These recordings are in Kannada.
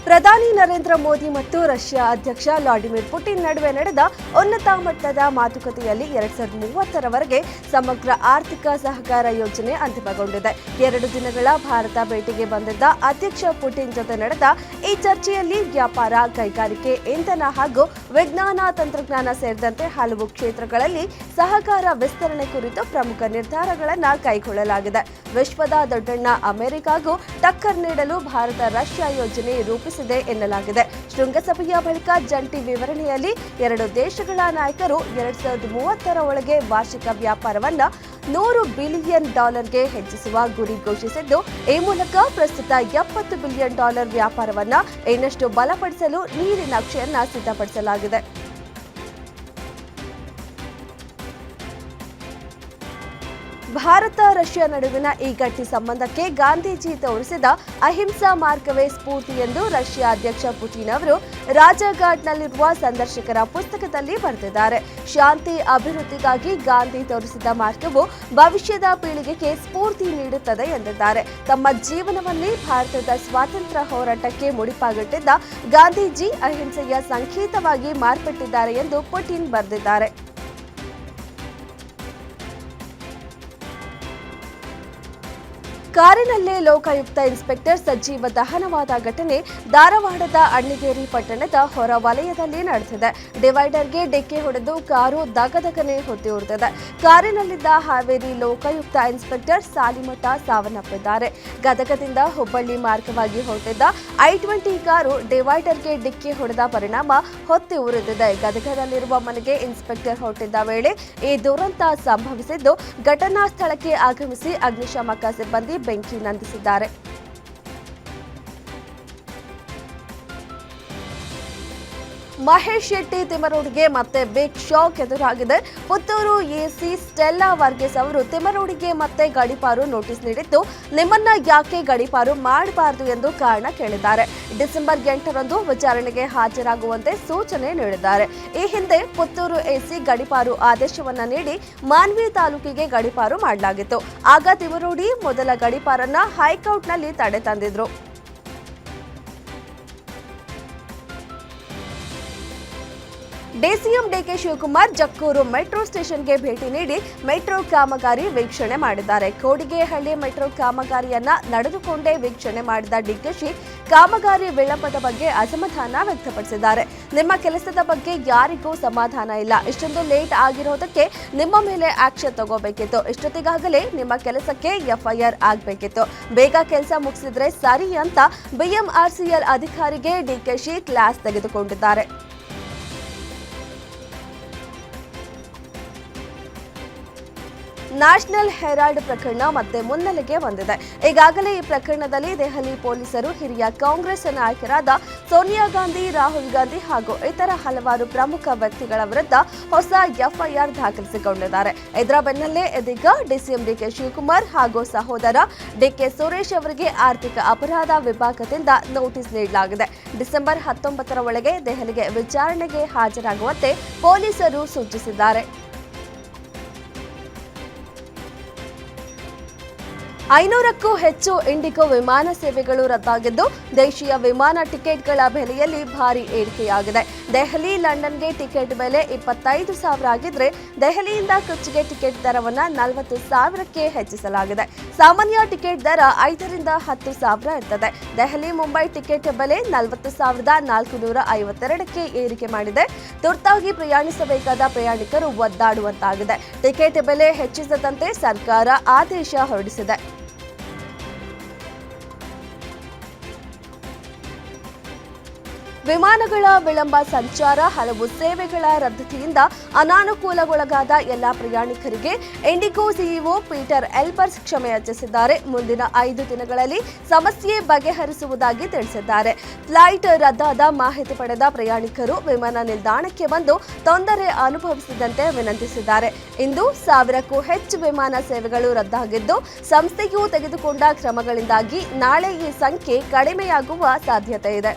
ಪ್ರಧಾನಿ ನರೇಂದ್ರ ಮೋದಿ ಮತ್ತು ರಷ್ಯಾ ಅಧ್ಯಕ್ಷ ವ್ಲಾಡಿಮಿರ್ ಪುಟಿನ್ ನಡುವೆ ನಡೆದ ಉನ್ನತ ಮಟ್ಟದ ಮಾತುಕತೆಯಲ್ಲಿ 2030ರವರೆಗೆ ಸಮಗ್ರ ಆರ್ಥಿಕ ಸಹಕಾರ ಯೋಜನೆ ಅಂತಿಮಗೊಂಡಿದೆ. 2 ದಿನಗಳ ಭಾರತ ಭೇಟಿಗೆ ಬಂದಿದ್ದ ಅಧ್ಯಕ್ಷ ಪುಟಿನ್ ಜೊತೆ ನಡೆದ ಈ ಚರ್ಚೆಯಲ್ಲಿ ವ್ಯಾಪಾರ, ಕೈಗಾರಿಕೆ, ಇಂಧನ ಹಾಗೂ ವಿಜ್ಞಾನ ತಂತ್ರಜ್ಞಾನ ಸೇರಿದಂತೆ ಹಲವು ಕ್ಷೇತ್ರಗಳಲ್ಲಿ ಸಹಕಾರ ವಿಸ್ತರಣೆ ಕುರಿತು ಪ್ರಮುಖ ನಿರ್ಧಾರಗಳನ್ನು ಕೈಗೊಳ್ಳಲಾಗಿದೆ. ವಿಶ್ವದ ದೊಡ್ಡಣ್ಣ ಅಮೆರಿಕಾಗೂ ಟಕ್ಕರ್ ನೀಡಲು ಭಾರತ ರಷ್ಯಾ ಯೋಜನೆ ರೂಪಿಸಿದೆ ಎನ್ನಲಾಗಿದೆ. ಶೃಂಗಸಭೆಯ ಬಳಿಕ ಜಂಟಿ ವಿವರಣೆಯಲ್ಲಿ 2 ದೇಶಗಳ ನಾಯಕರು 2030ರ ಒಳಗೆ ವಾರ್ಷಿಕ ವ್ಯಾಪಾರವನ್ನು $100 ಬಿಲಿಯನ್ ಹೆಚ್ಚಿಸುವ ಗುರಿ ಘೋಷಿಸಿದ್ದು, ಈ ಮೂಲಕ ಪ್ರಸ್ತುತ $70 ಬಿಲಿಯನ್ ವ್ಯಾಪಾರವನ್ನು ಇನ್ನಷ್ಟು ಬಲಪಡಿಸಲು ನೀಲಿ ನಕ್ಷೆಯನ್ನು ಸಿದ್ಧಪಡಿಸಲಾಗಿದೆ. ಭಾರತ ರಷ್ಯಾ ನಡುವಿನ ಈ ಗಟ್ಟಿ ಸಂಬಂಧಕ್ಕೆ ಗಾಂಧೀಜಿ ತೋರಿಸಿದ ಅಹಿಂಸಾ ಮಾರ್ಗವೇ ಸ್ಫೂರ್ತಿ ಎಂದು ರಷ್ಯಾ ಅಧ್ಯಕ್ಷ ಪುಟಿನ್ ಅವರು ರಾಜಘಾಟ್ನಲ್ಲಿರುವ ಸಂದರ್ಶಕರ ಪುಸ್ತಕದಲ್ಲಿ ಬರೆದಿದ್ದಾರೆ. ಶಾಂತಿ, ಅಭಿವೃದ್ಧಿಗಾಗಿ ಗಾಂಧಿ ತೋರಿಸಿದ ಮಾರ್ಗವು ಭವಿಷ್ಯದ ಪೀಳಿಗೆಗೆ ಸ್ಫೂರ್ತಿ ನೀಡುತ್ತದೆ ಎಂದಿದ್ದಾರೆ. ತಮ್ಮ ಜೀವನವನ್ನೇ ಭಾರತದ ಸ್ವಾತಂತ್ರ್ಯ ಹೋರಾಟಕ್ಕೆ ಮುಡಿಪಾಗಿಟ್ಟಿದ್ದ ಗಾಂಧೀಜಿ ಅಹಿಂಸೆಯ ಸಂಕೇತವಾಗಿ ಮಾರ್ಪಟ್ಟಿದ್ದಾರೆ ಎಂದು ಪುಟಿನ್ ಬರೆದಿದ್ದಾರೆ. ಕಾರಿನಲ್ಲೇ ಲೋಕಾಯುಕ್ತ ಇನ್ಸ್ಪೆಕ್ಟರ್ ಸಜೀವ ದಹನವಾದ ಘಟನೆ ಧಾರವಾಡದ ಅಣ್ಣಿಗೇರಿ ಪಟ್ಟಣದ ಹೊರ ವಲಯದಲ್ಲಿ ನಡೆದಿದೆ. ಡಿವೈಡರ್ಗೆ ಡಿಕ್ಕಿ ಹೊಡೆದು ಕಾರು ದಗದಗನೆ ಹೊತ್ತಿ ಉರಿದಿದೆ. ಕಾರಿನಲ್ಲಿದ್ದ ಹಾವೇರಿ ಲೋಕಾಯುಕ್ತ ಇನ್ಸ್ಪೆಕ್ಟರ್ ಸಾಲಿಮಠ ಸಾವನ್ನಪ್ಪಿದ್ದಾರೆ. ಗದಗದಿಂದ ಹುಬ್ಬಳ್ಳಿ ಮಾರ್ಗವಾಗಿ ಹೊರಟಿದ್ದ I-20 ಕಾರು ಡಿವೈಡರ್ಗೆ ಡಿಕ್ಕಿ ಹೊಡೆದ ಪರಿಣಾಮ ಹೊತ್ತಿ ಉರಿದಿದೆ. ಗದಗದಲ್ಲಿರುವ ಮನೆಗೆ ಇನ್ಸ್ಪೆಕ್ಟರ್ ಹೊರಟಿದ್ದ ವೇಳೆ ಈ ದುರಂತ ಸಂಭವಿಸಿದ್ದು, ಘಟನಾ ಸ್ಥಳಕ್ಕೆ ಆಗಮಿಸಿ ಅಗ್ನಿಶಾಮಕ ಸಿಬ್ಬಂದಿ ಬೆಂಕಿ ನಂದಿಸಿದ್ದಾರೆ. ಮಹೇಶ್ ಶೆಟ್ಟಿ ತಿಮರೋಡಿಗೆ ಮತ್ತೆ ಬಿಗ್ ಶಾಕ್ ಎದುರಾಗಿದೆ. ಪುತ್ತೂರು ಎಸಿ ಸ್ಟೆಲ್ಲಾ ವರ್ಗೀಸ್ ಅವರು ತಿಮರೋಡಿಗೆ ಮತ್ತೆ ಗಡೀಪಾರು ನೋಟಿಸ್ ನೀಡಿದ್ದು, ನಿಮ್ಮನ್ನ ಯಾಕೆ ಗಡೀಪಾರು ಮಾಡಬಾರದು ಎಂದು ಕಾರಣ ಕೇಳಿದ್ದಾರೆ. ಡಿಸೆಂಬರ್ 8ರಂದು ವಿಚಾರಣೆಗೆ ಹಾಜರಾಗುವಂತೆ ಸೂಚನೆ ನೀಡಿದ್ದಾರೆ. ಈ ಹಿಂದೆ ಪುತ್ತೂರು ಎಸಿ ಗಡೀಪಾರು ಆದೇಶವನ್ನ ನೀಡಿ ಮಾನ್ವಿ ತಾಲೂಕಿಗೆ ಗಡೀಪಾರು ಮಾಡಲಾಗಿತ್ತು. ಆಗ ತಿಮರೋಡಿ ಮೊದಲ ಗಡೀಪಾರನ್ನ ಹೈಕೋರ್ಟ್ನಲ್ಲಿ ತಡೆ ತಂದಿದ್ರು. DCM DK Shivakumar Jakkur metro ಸ್ಟೇಷನ್ಗೆ ಭೇಟಿ ನೀಡಿ ಮೆಟ್ರೋ ಕಾಮಗಾರಿ ವೀಕ್ಷಣೆ ಮಾಡಿದ್ದಾರೆ. ಕೋಡಿಗೆಹಳ್ಳಿ ಮೆಟ್ರೋ ಕಾಮಗಾರಿಯನ್ನ ನಡೆದುಕೊಂಡೇ ವೀಕ್ಷಣೆ ಮಾಡಿದ ಡಿಕೆಶಿ ಕಾಮಗಾರಿ ವಿಳಂಬದ ಬಗ್ಗೆ ಅಸಮಾಧಾನ ವ್ಯಕ್ತಪಡಿಸಿದ್ದಾರೆ. ನಿಮ್ಮ ಕೆಲಸದ ಬಗ್ಗೆ ಯಾರಿಗೂ ಸಮಾಧಾನ ಇಲ್ಲ. ಇಷ್ಟೊಂದು ಲೇಟ್ ಆಗಿರೋದಕ್ಕೆ ನಿಮ್ಮ ಮೇಲೆ ಆಕ್ಷನ್ ತಗೋಬೇಕಿತ್ತು. ಇಷ್ಟೊತ್ತಿಗಾಗಲೇ ನಿಮ್ಮ ಕೆಲಸಕ್ಕೆ FIR ಆಗಬೇಕಿತ್ತು. ಬೇಗ ಕೆಲಸ ಮುಗಿಸಿದ್ರೆ ಸರಿ ಅಂತ BMRCL ಅಧಿಕಾರಿಗೆ ಡಿಕೆಶಿ ಕ್ಲಾಸ್ ತೆಗೆದುಕೊಂಡಿದ್ದಾರೆ. ನ್ಯಾಷನಲ್ ಹೆರಾಲ್ಡ್ ಪ್ರಕರಣ ಮತ್ತೆ ಮುನ್ನೆಲೆಗೆ ಬಂದಿದೆ. ಈಗಾಗಲೇ ಈ ಪ್ರಕರಣದಲ್ಲಿ ದೆಹಲಿ ಪೊಲೀಸರು ಹಿರಿಯ ಕಾಂಗ್ರೆಸ್ ನಾಯಕರಾದ ಸೋನಿಯಾ ಗಾಂಧಿ, ರಾಹುಲ್ ಗಾಂಧಿ ಹಾಗೂ ಇತರ ಹಲವಾರು ಪ್ರಮುಖ ವ್ಯಕ್ತಿಗಳ ವಿರುದ್ಧ ಹೊಸ FIR ದಾಖಲಿಸಿಕೊಂಡಿದ್ದಾರೆ. ಇದರ ಬೆನ್ನಲ್ಲೇ ಇದೀಗ ಡಿಸಿಎಂ ಡಿಕೆ ಶಿವಕುಮಾರ್ ಹಾಗೂ ಸಹೋದರ ಡಿಕೆ ಸುರೇಶ್ ಅವರಿಗೆ ಆರ್ಥಿಕ ಅಪರಾಧ ವಿಭಾಗದಿಂದ ನೋಟಿಸ್ ನೀಡಲಾಗಿದೆ. ಡಿಸೆಂಬರ್ 19ರ ಒಳಗೆ ದೆಹಲಿಗೆ ವಿಚಾರಣೆಗೆ ಹಾಜರಾಗುವಂತೆ ಪೊಲೀಸರು ಸೂಚಿಸಿದ್ದಾರೆ. 500ಕ್ಕೂ ಹೆಚ್ಚು ಇಂಡಿಗೋ ವಿಮಾನ ಸೇವೆಗಳು ರದ್ದಾಗಿದ್ದು, ದೇಶೀಯ ವಿಮಾನ ಟಿಕೆಟ್ಗಳ ಬೆಲೆಯಲ್ಲಿ ಭಾರಿ ಏರಿಕೆಯಾಗಿದೆ. ದೆಹಲಿ ಲಂಡನ್ಗೆ ಟಿಕೆಟ್ ಬೆಲೆ 25,000 ಆಗಿದ್ರೆ, ದೆಹಲಿಯಿಂದ ಕೊಚ್ಚಿಗೆ ಟಿಕೆಟ್ ದರವನ್ನು 40,000ಕ್ಕೆ ಹೆಚ್ಚಿಸಲಾಗಿದೆ. ಸಾಮಾನ್ಯ ಟಿಕೆಟ್ ದರ 5 ರಿಂದ 10,000 ಇರ್ತದೆ. ದೆಹಲಿ ಮುಂಬೈ ಟಿಕೆಟ್ ಬೆಲೆ 40,452ಕ್ಕೆ ಏರಿಕೆ ಮಾಡಿದೆ. ತುರ್ತಾಗಿ ಪ್ರಯಾಣಿಸಬೇಕಾದ ಪ್ರಯಾಣಿಕರು ಒದ್ದಾಡುವಂತಾಗಿದೆ. ಟಿಕೆಟ್ ಬೆಲೆ ಹೆಚ್ಚಿಸದಂತೆ ಸರ್ಕಾರ ಆದೇಶ ಹೊರಡಿಸಿದೆ. ವಿಮಾನಗಳ ವಿಳಂಬ ಸಂಚಾರ, ಹಲವು ಸೇವೆಗಳ ರದ್ದತಿಯಿಂದ ಅನಾನುಕೂಲಗೊಳಗಾದ ಎಲ್ಲಾ ಪ್ರಯಾಣಿಕರಿಗೆ ಇಂಡಿಗೋ ಸಿಇಒ ಪೀಟರ್ ಎಲ್ಬರ್ಸ್ ಕ್ಷಮೆ ಯಾಚಿಸಿದ್ದಾರೆ. ಮುಂದಿನ 5 ದಿನಗಳಲ್ಲಿ ಸಮಸ್ಯೆ ಬಗೆಹರಿಸುವುದಾಗಿ ತಿಳಿಸಿದ್ದಾರೆ. ಫ್ಲೈಟ್ ರದ್ದಾದ ಮಾಹಿತಿ ಪಡೆದ ಪ್ರಯಾಣಿಕರು ವಿಮಾನ ನಿಲ್ದಾಣಕ್ಕೆ ಬಂದು ತೊಂದರೆ ಅನುಭವಿಸದಂತೆ ವಿನಂತಿಸಿದ್ದಾರೆ. ಇಂದು 1000ಕ್ಕೂ ಹೆಚ್ಚು ವಿಮಾನ ಸೇವೆಗಳು ರದ್ದಾಗಿದ್ದು, ಸಂಸ್ಥೆಯು ತೆಗೆದುಕೊಂಡ ಕ್ರಮಗಳಿಂದಾಗಿ ನಾಳೆ ಈ ಸಂಖ್ಯೆ ಕಡಿಮೆಯಾಗುವ ಸಾಧ್ಯತೆ ಇದೆ.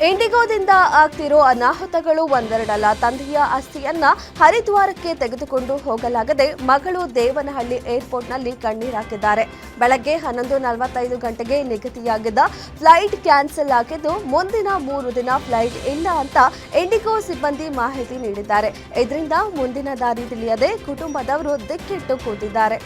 ಇಂಡಿಗೋದಿಂದ ಆಗ್ತಿರೋ ಅನಾಹುತಗಳು ಒಂದೆರಡಲ್ಲ. ತಂದೆಯ ಅಸ್ಥಿಯನ್ನ ಹರಿದ್ವಾರಕ್ಕೆ ತೆಗೆದುಕೊಂಡು ಹೋಗಲಾಗದೆ ಮಗಳು ದೇವನಹಳ್ಳಿ ಏರ್ಪೋರ್ಟ್ನಲ್ಲಿ ಕಣ್ಣೀರಾಕಿದ್ದಾರೆ. ಬೆಳಗ್ಗೆ 11:45 ಗಂಟೆಗೆ ನಿಗದಿಯಾಗಿದ್ದ ಫ್ಲೈಟ್ ಕ್ಯಾನ್ಸಲ್ ಆಗಿದ್ದು ಮುಂದಿನ 3 ದಿನ ಫ್ಲೈಟ್ ಇಲ್ಲ ಅಂತ ಇಂಡಿಗೋ ಸಿಬ್ಬಂದಿ ಮಾಹಿತಿ ನೀಡಿದ್ದಾರೆ. ಇದರಿಂದ ಮುಂದಿನ ದಾರಿ ತಿಳಿಯದೆ ಕುಟುಂಬದವರು ದಿಕ್ಕಿಟ್ಟು ಕೂತಿದ್ದಾರೆ.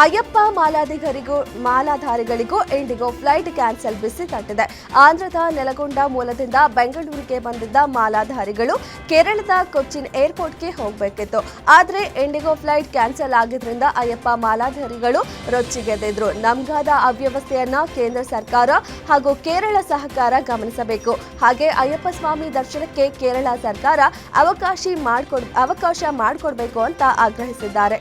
ಅಯ್ಯಪ್ಪ ಮಾಲಾಧಾರಿಗಳಿಗೂ ಇಂಡಿಗೋ ಫ್ಲೈಟ್ ಕ್ಯಾನ್ಸಲ್ ಬಿಸಿ ತಟ್ಟಿದೆ. ಆಂಧ್ರದ ನೆಲಗೊಂಡ ಮೂಲದಿಂದ ಬೆಂಗಳೂರಿಗೆ ಬಂದಿದ್ದ ಮಾಲಾಧಾರಿಗಳು ಕೇರಳದ ಕೊಚ್ಚಿನ್ ಏರ್ಪೋರ್ಟ್ಗೆ ಹೋಗಬೇಕಿತ್ತು. ಆದರೆ ಇಂಡಿಗೋ ಫ್ಲೈಟ್ ಕ್ಯಾನ್ಸಲ್ ಆಗಿದ್ರಿಂದ ಅಯ್ಯಪ್ಪ ಮಾಲಾಧಾರಿಗಳು ರೊಚ್ಚಿಗೆದ್ದಿದ್ರು. ನಮ್ಗಾದ ಅವ್ಯವಸ್ಥೆಯನ್ನ ಕೇಂದ್ರ ಸರ್ಕಾರ ಹಾಗೂ ಕೇರಳ ಸಹಕಾರ ಗಮನಿಸಬೇಕು. ಹಾಗೆ ಅಯ್ಯಪ್ಪ ಸ್ವಾಮಿ ದರ್ಶನಕ್ಕೆ ಕೇರಳ ಸರ್ಕಾರ ಅವಕಾಶ ಮಾಡಿಕೊಡ್ಬೇಕು ಅಂತ ಆಗ್ರಹಿಸಿದ್ದಾರೆ.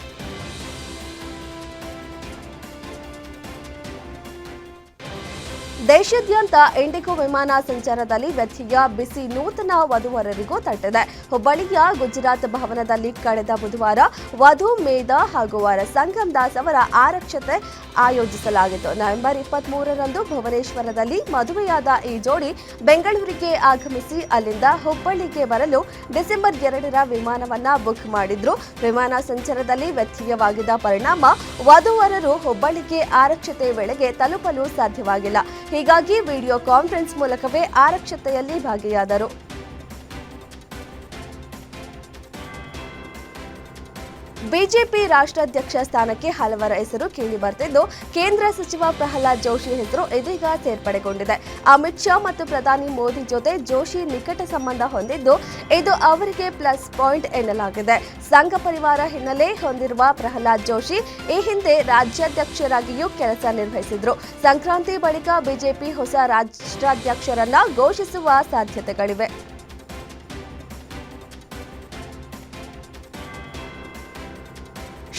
ದೇಶಾದ್ಯಂತ ಇಂಡಿಗೋ ವಿಮಾನ ಸಂಚಾರದಲ್ಲಿ ವ್ಯತ್ಯಯ ಬಿಸಿ ನೂತನ ವಧುವರರಿಗೂ ತಟ್ಟಿದೆ. ಹುಬ್ಬಳ್ಳಿಯ ಗುಜರಾತ್ ಭವನದಲ್ಲಿ ಕಳೆದ ಬುಧವಾರ ವಧು ಮೇಧ ಹಾಗೂ ವರ ಸಂಗಮ್ ದಾಸ್ ಅವರ ಆರಕ್ಷತೆ ಆಯೋಜಿಸಲಾಗಿತ್ತು. ನವೆಂಬರ್ 23ರಂದು ಭುವನೇಶ್ವರದಲ್ಲಿ ಮದುವೆಯಾದ ಈ ಜೋಡಿ ಬೆಂಗಳೂರಿಗೆ ಆಗಮಿಸಿ ಅಲ್ಲಿಂದ ಹುಬ್ಬಳ್ಳಿಗೆ ಬರಲು ಡಿಸೆಂಬರ್ 2ರ ವಿಮಾನವನ್ನ ಬುಕ್ ಮಾಡಿದ್ರು. ವಿಮಾನ ಸಂಚಾರದಲ್ಲಿ ವ್ಯತ್ಯಯವಾಗಿದ್ದ ಪರಿಣಾಮ ವಧುವರರು ಹುಬ್ಬಳ್ಳಿಗೆ ಆರಕ್ಷತೆ ವೇಳೆಗೆ ತಲುಪಲು ಸಾಧ್ಯವಾಗಿಲ್ಲ. ಹೀಗಾಗಿ ವಿಡಿಯೋ ಕಾನ್ಫರೆನ್ಸ್ ಮೂಲಕವೇ ಆರಕ್ಷತೆಯಲ್ಲಿ ಭಾಗಿಯಾದರು. ಬಿಜೆಪಿ ರಾಷ್ಟ್ರಾಧ್ಯಕ್ಷ ಸ್ಥಾನಕ್ಕೆ ಹಲವರ ಹೆಸರು ಕೇಳಿ ಬರ್ತಿದ್ದು, ಕೇಂದ್ರ ಸಚಿವ ಪ್ರಹ್ಲಾದ್ ಜೋಶಿ ಹೆಸರು ಇದೀಗ ಸೇರ್ಪಡೆಗೊಂಡಿದೆ. ಅಮಿತ್ ಶಾ ಮತ್ತು ಪ್ರಧಾನಿ ಮೋದಿ ಜೊತೆ ಜೋಶಿ ನಿಕಟ ಸಂಬಂಧ ಹೊಂದಿದ್ದು, ಇದು ಅವರಿಗೆ ಪ್ಲಸ್ ಪಾಯಿಂಟ್ ಎನ್ನಲಾಗಿದೆ. ಸಂಘ ಪರಿವಾರ ಹಿನ್ನೆಲೆ ಹೊಂದಿರುವ ಪ್ರಹ್ಲಾದ್ ಜೋಶಿ ಈ ಹಿಂದೆ ರಾಜ್ಯಾಧ್ಯಕ್ಷರಾಗಿಯೂ ಕೆಲಸ ನಿರ್ವಹಿಸಿದ್ರು. ಸಂಕ್ರಾಂತಿ ಬಳಿಕ ಬಿಜೆಪಿ ಹೊಸ ರಾಷ್ಟ್ರಾಧ್ಯಕ್ಷರನ್ನ ಘೋಷಿಸುವ ಸಾಧ್ಯತೆಗಳಿವೆ.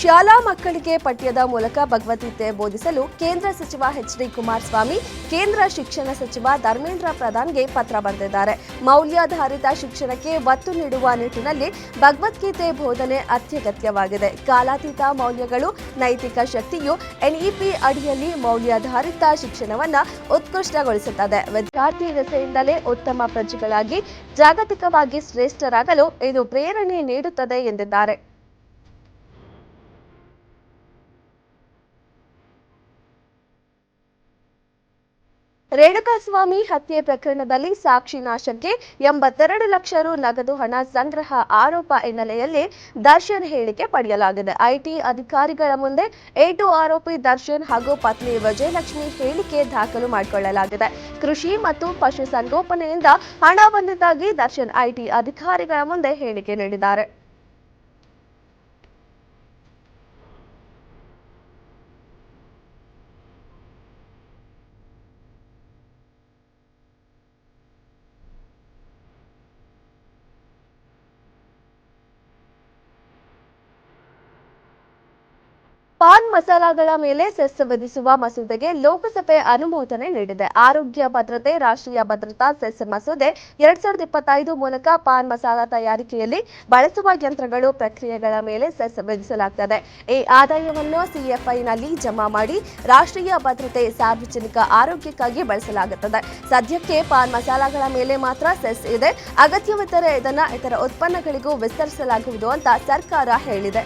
ಶಾಲಾ ಮಕ್ಕಳಿಗೆ ಪಠ್ಯದ ಮೂಲಕ ಭಗವದ್ಗೀತೆ ಬೋಧಿಸಲು ಕೇಂದ್ರ ಸಚಿವ ಎಚ್.ಡಿ. ಕುಮಾರಸ್ವಾಮಿ ಕೇಂದ್ರ ಶಿಕ್ಷಣ ಸಚಿವ ಧರ್ಮೇಂದ್ರ ಪ್ರಧಾನ್ಗೆ ಪತ್ರ ಬರೆದಿದ್ದಾರೆ. ಮೌಲ್ಯಾಧಾರಿತ ಶಿಕ್ಷಣಕ್ಕೆ ಒತ್ತು ನೀಡುವ ನಿಟ್ಟಿನಲ್ಲಿ ಭಗವದ್ಗೀತೆ ಬೋಧನೆ ಅತ್ಯಗತ್ಯವಾಗಿದೆ. ಕಾಲಾತೀತ ಮೌಲ್ಯಗಳು ನೈತಿಕ ಶಕ್ತಿಯು ಎನ್ಇಪಿ ಅಡಿಯಲ್ಲಿ ಮೌಲ್ಯಾಧಾರಿತ ಶಿಕ್ಷಣವನ್ನು ಉತ್ಕೃಷ್ಟಗೊಳಿಸುತ್ತದೆ. ವಿದ್ಯಾರ್ಥಿ ದೆಸೆಯಿಂದಲೇ ಉತ್ತಮ ಪ್ರಜೆಗಳಾಗಿ ಜಾಗತಿಕವಾಗಿ ಶ್ರೇಷ್ಠರಾಗಲು ಇದು ಪ್ರೇರಣೆ ನೀಡುತ್ತದೆ ಎಂದಿದ್ದಾರೆ. ರೇಣುಕಾಸ್ವಾಮಿ ಹತ್ಯೆ ಪ್ರಕರಣದಲ್ಲಿ ಸಾಕ್ಷಿ ನಾಶಕ್ಕೆ 82 ಲಕ್ಷ ರು ನಗದು ಹಣ ಸಂಗ್ರಹ ಆರೋಪ ಹಿನ್ನೆಲೆಯಲ್ಲಿ ದರ್ಶನ್ ಹೇಳಿಕೆ ಪಡೆಯಲಾಗಿದೆ. ಐಟಿ ಅಧಿಕಾರಿಗಳ ಮುಂದೆ ಏಟು ಆರೋಪಿ ದರ್ಶನ್ ಹಾಗೂ ಪತ್ನಿ ವಿಜಯಲಕ್ಷ್ಮಿ ಹೇಳಿಕೆ ದಾಖಲು ಮಾಡಿಕೊಳ್ಳಲಾಗಿದೆ. ಕೃಷಿ ಮತ್ತು ಪಶು ಸಂಗೋಪನೆಯಿಂದ ಹಣ ಬಂದಿದ್ದಾಗಿ ದರ್ಶನ್ ಐಟಿ ಅಧಿಕಾರಿಗಳ ಮುಂದೆ ಹೇಳಿಕೆ ನೀಡಿದ್ದಾರೆ. ಪಾನ್ ಮಸಾಲಾಗಳ ಮೇಲೆ ಸೆಸ್ ವಿಧಿಸುವ ಮಸೂದೆಗೆ ಲೋಕಸಭೆ ಅನುಮೋದನೆ ನೀಡಿದೆ. ಆರೋಗ್ಯ ಭದ್ರತೆ ರಾಷ್ಟ್ರೀಯ ಭದ್ರತಾ ಸೆಸ್ ಮಸೂದೆ 2025 ಮೂಲಕ ಪಾನ್ ಮಸಾಲ ತಯಾರಿಕೆಯಲ್ಲಿ ಬಳಸುವ ಯಂತ್ರಗಳು ಪ್ರಕ್ರಿಯೆಗಳ ಮೇಲೆ ಸೆಸ್ ವಿಧಿಸಲಾಗುತ್ತದೆ. ಈ ಆದಾಯವನ್ನು ಸಿಎಫ್ಐನಲ್ಲಿ ಜಮಾ ಮಾಡಿ ರಾಷ್ಟ್ರೀಯ ಭದ್ರತೆ ಸಾರ್ವಜನಿಕ ಆರೋಗ್ಯಕ್ಕಾಗಿ ಬಳಸಲಾಗುತ್ತದೆ. ಸದ್ಯಕ್ಕೆ ಪಾನ್ ಮಸಾಲಾಗಳ ಮೇಲೆ ಮಾತ್ರ ಸೆಸ್ ಇದೆ. ಅಗತ್ಯವಿದ್ದರೆ ಇದನ್ನು ಇತರ ಉತ್ಪನ್ನಗಳಿಗೂ ವಿಸ್ತರಿಸಲಾಗುವುದು ಅಂತ ಸರ್ಕಾರ ಹೇಳಿದೆ.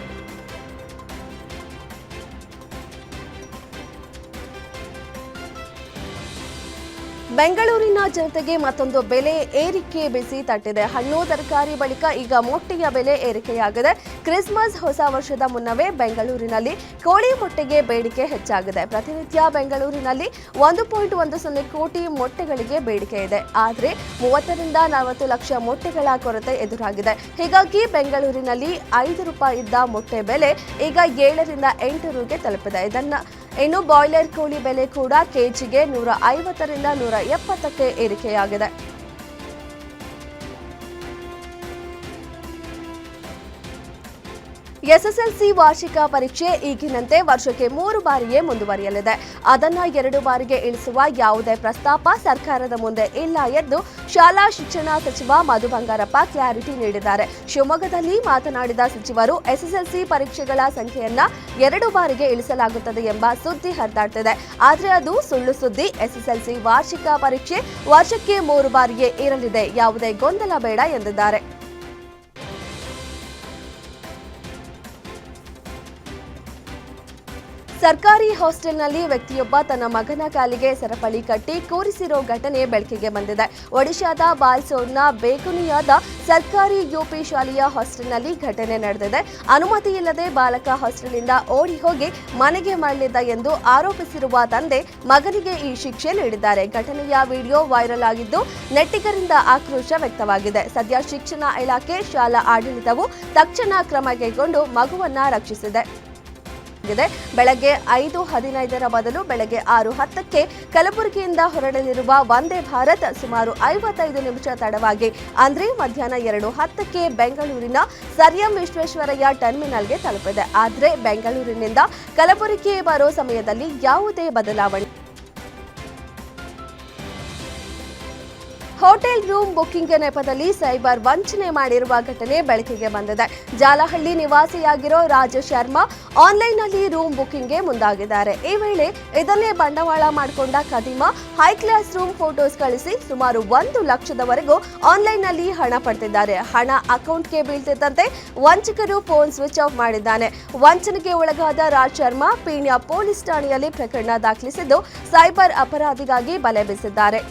ಬೆಂಗಳೂರಿನ ಜನತೆಗೆ ಮತ್ತೊಂದು ಬೆಲೆ ಏರಿಕೆ ಬಿಸಿ ತಟ್ಟಿದೆ. ಹಣ್ಣು ತರಕಾರಿ ಬಳಿಕ ಈಗ ಮೊಟ್ಟೆಯ ಬೆಲೆ ಏರಿಕೆಯಾಗಿದೆ. ಕ್ರಿಸ್ಮಸ್ ಹೊಸ ವರ್ಷದ ಮುನ್ನವೇ ಬೆಂಗಳೂರಿನಲ್ಲಿ ಕೋಳಿ ಮೊಟ್ಟೆಗೆ ಬೇಡಿಕೆ ಹೆಚ್ಚಾಗಿದೆ. ಪ್ರತಿನಿತ್ಯ ಬೆಂಗಳೂರಿನಲ್ಲಿ 1.10 ಕೋಟಿ ಮೊಟ್ಟೆಗಳಿಗೆ ಬೇಡಿಕೆ ಇದೆ. ಆದರೆ 30 ರಿಂದ 40 ಲಕ್ಷ ಮೊಟ್ಟೆಗಳ ಕೊರತೆ ಎದುರಾಗಿದೆ. ಹೀಗಾಗಿ ಬೆಂಗಳೂರಿನಲ್ಲಿ ₹5 ಇದ್ದ ಮೊಟ್ಟೆ ಬೆಲೆ ಈಗ 7 ರಿಂದ 8 ರುಗೆ ತಲುಪಿದೆ. ಇನ್ನು ಬಾಯ್ಲರ್ ಕೋಳಿ ಬೆಲೆ ಕೂಡ ಕೆಜಿಗೆ 150 ರಿಂದ 170ಕ್ಕೆ ಏರಿಕೆಯಾಗಿದೆ. ಎಸ್ಎಸ್ಎಲ್ಸಿ ವಾರ್ಷಿಕ ಪರೀಕ್ಷೆ ಈಗಿನಂತೆ ವರ್ಷಕ್ಕೆ 3 ಬಾರಿಯೇ ಮುಂದುವರಿಯಲಿದೆ. ಅದನ್ನ 2 ಬಾರಿಗೆ ಇಳಿಸುವ ಯಾವುದೇ ಪ್ರಸ್ತಾಪ ಸರ್ಕಾರದ ಮುಂದೆ ಇಲ್ಲ ಎಂದು ಶಾಲಾ ಶಿಕ್ಷಣ ಸಚಿವ ಮಧು ಬಂಗಾರಪ್ಪ ಕ್ಲಾರಿಟಿ ನೀಡಿದ್ದಾರೆ. ಶಿವಮೊಗ್ಗದಲ್ಲಿ ಮಾತನಾಡಿದ ಸಚಿವರು, ಎಸ್ಎಸ್ಎಲ್ಸಿ ಪರೀಕ್ಷೆಗಳ ಸಂಖ್ಯೆಯನ್ನ 2 ಬಾರಿಗೆ ಇಳಿಸಲಾಗುತ್ತದೆ ಎಂಬ ಸುದ್ದಿ ಹರಿದಾಡ್ತಿದೆ. ಆದರೆ ಅದು ಸುಳ್ಳು ಸುದ್ದಿ. ಎಸ್ಎಸ್ಎಲ್ಸಿ ವಾರ್ಷಿಕ ಪರೀಕ್ಷೆ ವರ್ಷಕ್ಕೆ 3 ಬಾರಿಯೇ ಇರಲಿದೆ. ಯಾವುದೇ ಗೊಂದಲ ಬೇಡ ಎಂದಿದ್ದಾರೆ. ಸರ್ಕಾರಿ ಹಾಸ್ಟೆಲ್ನಲ್ಲಿ ವ್ಯಕ್ತಿಯೊಬ್ಬ ತನ್ನ ಮಗನ ಕಾಲಿಗೆ ಸರಪಳಿ ಕಟ್ಟಿ ಕೂರಿಸಿರೋ ಘಟನೆ ಬೆಳಕಿಗೆ ಬಂದಿದೆ. ಒಡಿಶಾದ ಬಾಲ್ಸೋರ್ನ ಬೇಗುನಿಯಾದ ಸರ್ಕಾರಿ ಯುಪಿ ಶಾಲೆಯ ಹಾಸ್ಟೆಲ್ನಲ್ಲಿ ಘಟನೆ ನಡೆದಿದೆ. ಅನುಮತಿ ಇಲ್ಲದೆ ಬಾಲಕ ಹಾಸ್ಟೆಲ್ನಿಂದ ಓಡಿ ಹೋಗಿ ಮನೆಗೆ ಮರಳಿದ್ದ ಎಂದು ಆರೋಪಿಸಿರುವ ತಂದೆ ಮಗನಿಗೆ ಈ ಶಿಕ್ಷೆ ನೀಡಿದ್ದಾರೆ. ಘಟನೆಯ ವಿಡಿಯೋ ವೈರಲ್ ಆಗಿದ್ದು ನೆಟ್ಟಿಗರಿಂದ ಆಕ್ರೋಶ ವ್ಯಕ್ತವಾಗಿದೆ. ಸದ್ಯ ಶಿಕ್ಷಣ ಇಲಾಖೆ, ಶಾಲಾ ಆಡಳಿತವು ತಕ್ಷಣ ಕ್ರಮ ಕೈಗೊಂಡು ಮಗುವನ್ನ ರಕ್ಷಿಸಿದೆ. ಬೆಳಗ್ಗೆ 5:15 ಬದಲು ಬೆಳಗ್ಗೆ 6:10ಕ್ಕೆ ಕಲಬುರಗಿಯಿಂದ ಹೊರಡಲಿರುವ ವಂದೇ ಭಾರತ್ ಸುಮಾರು 55 ನಿಮಿಷ ತಡವಾಗಿ ಅಂದ್ರೆ ಮಧ್ಯಾಹ್ನ 2:10ಕ್ಕೆ ಬೆಂಗಳೂರಿನ ಸರ್ ಎಂ ವಿಶ್ವೇಶ್ವರಯ್ಯ ಟರ್ಮಿನಲ್ಗೆ ತಲುಪಿದೆ. ಆದರೆ ಬೆಂಗಳೂರಿನಿಂದ ಕಲಬುರಗಿ ಬರೋ ಸಮಯದಲ್ಲಿ ಯಾವುದೇ ಬದಲಾವಣೆ. ಹೋಟೆಲ್ ರೂಮ್ ಬುಕಿಂಗ್ ನೆಪದಲ್ಲಿ ಸೈಬರ್ ವಂಚನೆ ಮಾಡಿರುವ ಘಟನೆ ಬೆಳಕಿಗೆ ಬಂದಿದೆ. ಜಾಲಹಳ್ಳಿ ನಿವಾಸಿಯಾಗಿರೋ ರಾಜ ಶರ್ಮಾ ಆನ್ಲೈನ್ನಲ್ಲಿ ರೂಮ್ ಬುಕಿಂಗ್ಗೆ ಮುಂದಾಗಿದ್ದಾರೆ. ಈ ವೇಳೆ ಇದನ್ನೇ ಬಂಡವಾಳ ಮಾಡಿಕೊಂಡ ಖದೀಮ ಹೈ ಕ್ಲಾಸ್ ರೂಮ್ ಫೋಟೋಸ್ ಕಳಿಸಿ ಸುಮಾರು 1 ಲಕ್ಷದವರೆಗೂ ಆನ್ಲೈನ್ನಲ್ಲಿ ಹಣ ಪಡೆದಿದ್ದಾರೆ. ಹಣ ಅಕೌಂಟ್ಗೆ ಬೀಳ್ತಿದ್ದಂತೆ ವಂಚಕರು ಫೋನ್ ಸ್ವಿಚ್ ಆಫ್ ಮಾಡಿದ್ದಾನೆ. ವಂಚನೆಗೆ ಒಳಗಾದ ರಾಜ್ ಶರ್ಮಾ ಪೀಣ್ಯ ಪೊಲೀಸ್ ಠಾಣೆಯಲ್ಲಿ ಪ್ರಕರಣ ದಾಖಲಿಸಿದ್ದು ಸೈಬರ್ ಅಪರಾಧಿಗಾಗಿ ಬಲೆ ಬೀಸಿದ್ದಾರೆ.